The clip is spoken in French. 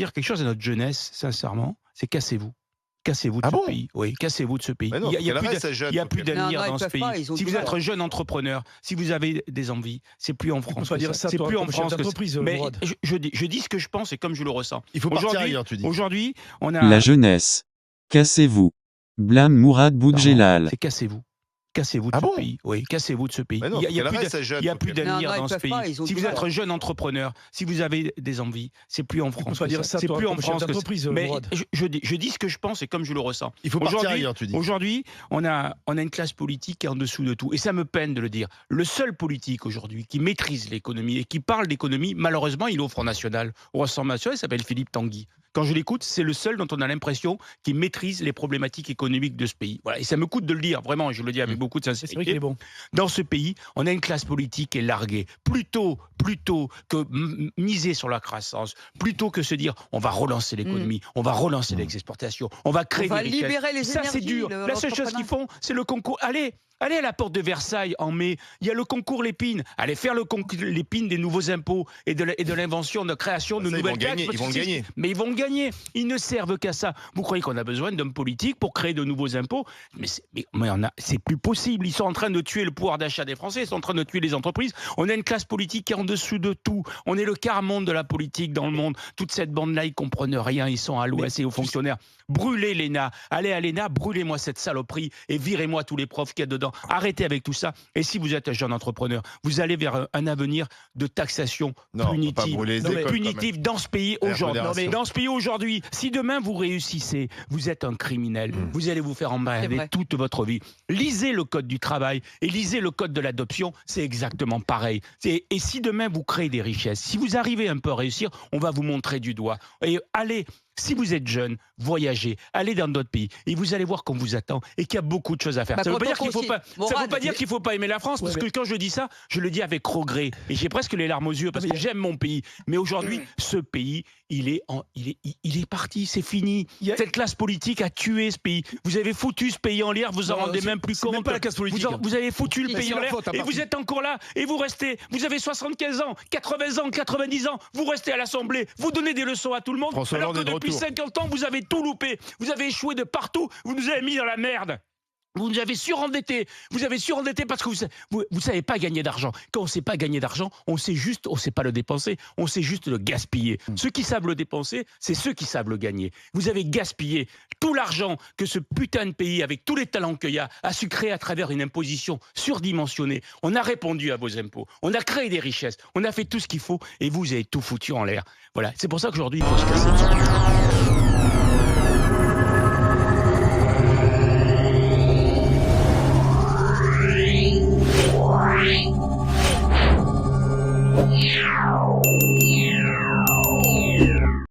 dire quelque chose à notre jeunesse, sincèrement, c'est cassez-vous. Cassez-vous de Ah ce bon? pays. Oui, cassez-vous de ce pays. Mais non, Il n'y a, qu'elle plus reste de- ces jeunes, il y a faut plus qu'elle- d'avenir Non, dans ils ce peuvent pays. pas, ils ont Si du vous mal. êtes un jeune entrepreneur, si vous avez des envies, c'est plus en France. peux pas que dire ça, C'est toi, plus en comme chef France que ça. d'entreprise, Mais Mourad. je dis ce que je pense et comme je le ressens. Il faut partir Aujourd'hui- ailleurs, tu dis. Aujourd'hui, on a. La jeunesse. Cassez-vous. Blâme Mourad Non, Boudjelal. c'est cassez-vous. Cassez-vous de Ah ce bon? pays. Oui, cassez-vous de ce pays. Mais non, Il y a qu'elle plus reste de- ces jeunes, il y a faut plus qu'elle- d'avenir Non, dans ils ce peuvent pays. pas, ils ont Si du vous mal. êtes un jeune entrepreneur, si vous avez des envies, c'est plus en France. peux pas que dire ça, C'est toi, plus en comme chef France que ça. d'entreprise, Mais Mourad. je dis ce que je pense et comme je le ressens. Il faut partir Aujourd'hui- ailleurs, tu dis. Aujourd'hui, on a une classe politique qui est en dessous de tout. Et ça me peine de le dire. Le seul politique aujourd'hui qui maîtrise l'économie et qui parle d'économie, malheureusement, il est au Front National. Au Rassemblement national, il s'appelle Philippe Tanguy. Quand je l'écoute, c'est le seul dont on a l'impression qu'il maîtrise les problématiques économiques de ce pays. Voilà. Et ça me coûte de le dire, vraiment, et je le dis avec beaucoup de C'est vrai qu'il sincérité. est bon. Dans ce pays, on a une classe politique qui est larguée. Plutôt que miser sur la croissance, plutôt que se dire on va relancer l'économie, on va relancer les exportations, on va créer On va des richesses. libérer les Ça, c'est énergies, dur. le- La seule chose qu'ils font, c'est le concours. Allez à la porte de Versailles en mai. Il y a le concours Lépine. Allez faire le concours Lépine des nouveaux impôts et de l'invention, de création de Ça, ils nouvelles vont gagner, taxes. ils vont le gagner. Mais ils vont gagner. Ils ne servent qu'à ça. Vous croyez qu'on a besoin d'hommes politiques pour créer de nouveaux impôts? Mais c'est plus possible. Ils sont en train de tuer le pouvoir d'achat des Français. Ils sont en train de tuer les entreprises. On a une classe politique qui est en dessous de tout. On est le quart-monde de la politique dans le monde. Toute cette bande-là, ils comprennent rien. Ils sont à l'ouest et aux fonctionnaires. Brûlez l'ENA. Allez à l'ENA, brûlez-moi cette saloperie et virez-moi tous les profs qu'il y a dedans. Arrêtez avec tout ça. Et si vous êtes un jeune entrepreneur, vous allez vers un avenir de taxation Non, faut pas punitive. brûler les Non, mais écoles, quand punitive dans ce pays La aujourd'hui. modération. Dans ce pays aujourd'hui, si demain vous réussissez, vous êtes un criminel. Vous allez vous faire C'est emmerder vrai. toute votre vie. Lisez le code du travail et lisez le code de l'adoption, c'est exactement pareil. Et si demain vous créez des richesses, si vous arrivez un peu à réussir, on va vous montrer du doigt. Et allez, si vous êtes jeune, voyagez, allez dans d'autres pays et vous allez voir qu'on vous attend et qu'il y a beaucoup de choses à faire. Bah, Ça ne veut pas quand dire on qu'il faut continue- pas. Ça Mourad, veut pas dire qu'il faut pas aimer la France, parce que quand je dis ça, je le dis avec regret et j'ai presque les larmes aux yeux parce que j'aime mon pays. Mais aujourd'hui, ce pays, il est parti, c'est fini. Cette classe politique a tué ce pays. Vous avez foutu ce pays en l'air, vous en Non, rendez c'est- même plus c'est compte. même pas la classe politique, hein. Vous avez foutu le Si, pays c'est en la l'air faute, à et partie. vous êtes encore là et vous restez. Vous avez 75 ans, 80 ans, 90 ans. Vous restez à l'Assemblée. Vous donnez des leçons à tout le monde. François alors que Hollande est de depuis retour. 50 ans, vous avez tout loupé. Vous avez échoué de partout. Vous nous avez mis dans la merde. Vous nous avez surendettés. Vous avez surendetté parce que vous savez pas gagner d'argent. Quand on sait pas gagner d'argent, on sait pas le dépenser, on sait juste le gaspiller. Ceux qui savent le dépenser, c'est ceux qui savent le gagner. Vous avez gaspillé tout l'argent que ce putain de pays, avec tous les talents qu'il y a su créer à travers une imposition surdimensionnée. On a répondu à vos impôts. On a créé des richesses. On a fait tout ce qu'il faut et vous avez tout foutu en l'air. Voilà. C'est pour ça qu'aujourd'hui, il faut se casser le sang.